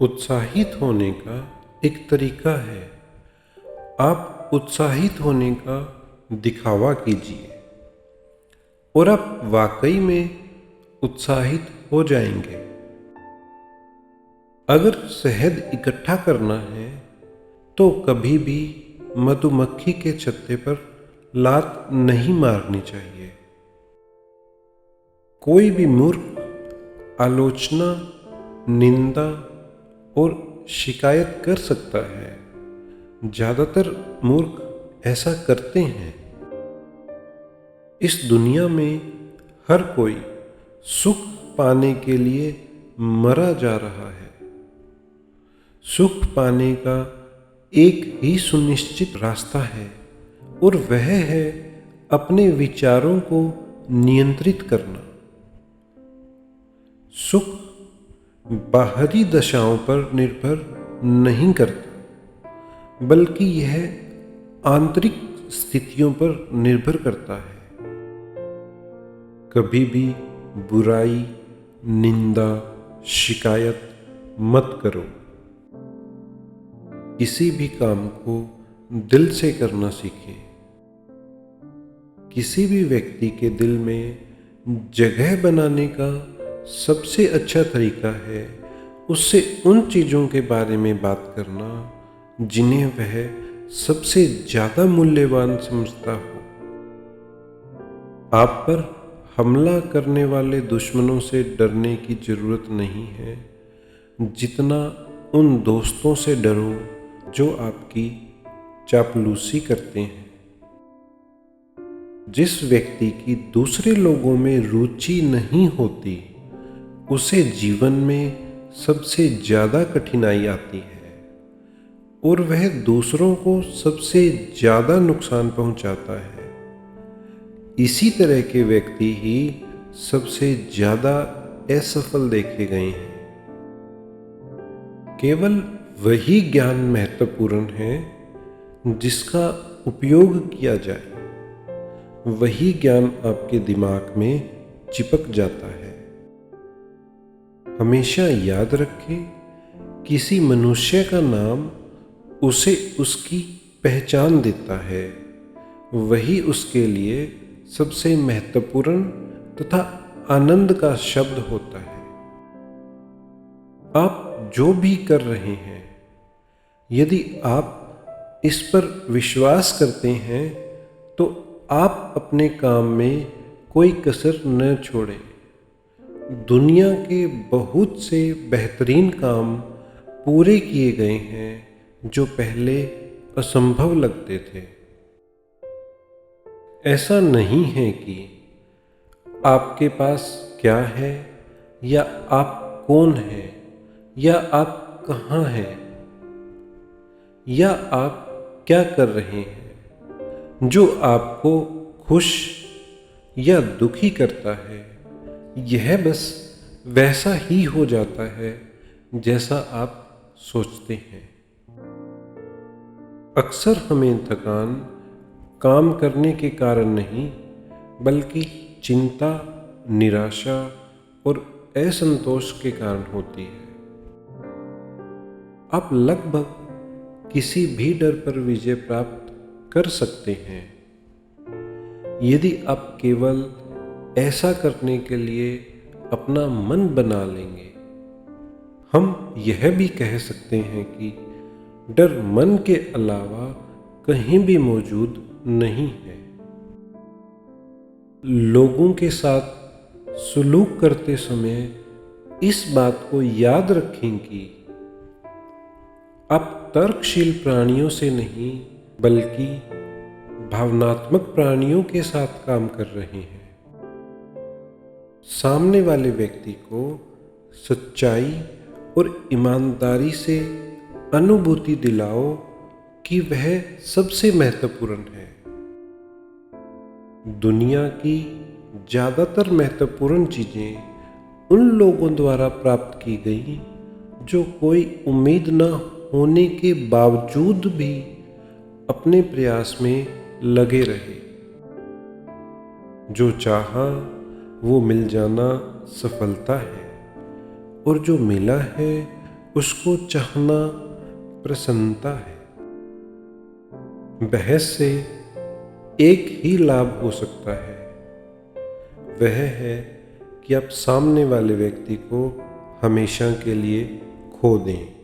उत्साहित होने का एक तरीका है। आप उत्साहित होने का दिखावा कीजिए और आप वाकई में उत्साहित हो जाएंगे। अगर शहद इकट्ठा करना है तो कभी भी मधुमक्खी के छत्ते पर लात नहीं मारनी चाहिए। कोई भी मूर्ख आलोचना, निंदा और शिकायत कर सकता है। ज़्यादातर मूर्ख ऐसा करते हैं। इस दुनिया में हर कोई सुख पाने के लिए मरा जा रहा है। सुख पाने का एक ही सुनिश्चित रास्ता है और वह है अपने विचारों को नियंत्रित करना। सुख बाहरी दशाओं पर निर्भर नहीं करता, बल्कि यह आंतरिक स्थितियों पर निर्भर करता है। कभी भी बुराई, निंदा, शिकायत मत करो। किसी भी काम को दिल से करना सीखें। किसी भी व्यक्ति के दिल में जगह बनाने का सबसे अच्छा तरीका है उससे उन चीज़ों के बारे में बात करना जिन्हें वह सबसे ज़्यादा मूल्यवान समझता हो। आप पर हमला करने वाले दुश्मनों से डरने की ज़रूरत नहीं है, जितना उन दोस्तों से डरो जो आपकी चापलूसी करते हैं। जिस व्यक्ति की दूसरे लोगों में रुचि नहीं होती, उसे जीवन में सबसे ज़्यादा कठिनाई आती है और वह दूसरों को सबसे ज़्यादा नुकसान पहुंचाता है। इसी तरह के व्यक्ति ही सबसे ज़्यादा असफल देखे गए हैं। केवल वही ज्ञान महत्वपूर्ण है जिसका उपयोग किया जाए। वही ज्ञान आपके दिमाग में चिपक जाता है। हमेशा याद रखें, किसी मनुष्य का नाम उसे उसकी पहचान देता है। वही उसके लिए सबसे महत्वपूर्ण तथा आनंद का शब्द होता है। आप जो भी कर रहे हैं, यदि आप इस पर विश्वास करते हैं तो आप अपने काम में कोई कसर न छोड़ें। दुनिया के बहुत से बेहतरीन काम पूरे किए गए हैं जो पहले असंभव लगते थे। ऐसा नहीं है कि आपके पास क्या है या आप कौन हैं या आप कहाँ हैं या आप क्या कर रहे हैं जो आपको खुश या दुखी करता है। यह बस वैसा ही हो जाता है जैसा आप सोचते हैं। अक्सर हमें थकान काम करने के कारण नहीं, बल्कि चिंता, निराशा और असंतोष के कारण होती है। आप लगभग किसी भी डर पर विजय प्राप्त कर सकते हैं यदि आप केवल ऐसा करने के लिए अपना मन बना लेंगे। हम यह भी कह सकते हैं कि डर मन के अलावा कहीं भी मौजूद नहीं है। लोगों के साथ सुलूक करते समय इस बात को याद रखें कि आप तर्कशील प्राणियों से नहीं, बल्कि भावनात्मक प्राणियों के साथ काम कर रहे हैं। सामने वाले व्यक्ति को सच्चाई और ईमानदारी से अनुभूति दिलाओ कि वह सबसे महत्वपूर्ण है। दुनिया की ज़्यादातर महत्वपूर्ण चीज़ें उन लोगों द्वारा प्राप्त की गई जो कोई उम्मीद न होने के बावजूद भी अपने प्रयास में लगे रहे। जो चाहा वो मिल जाना सफलता है और जो मिला है उसको चाहना प्रसन्नता है। बहस से एक ही लाभ हो सकता है, वह है कि आप सामने वाले व्यक्ति को हमेशा के लिए खो दें।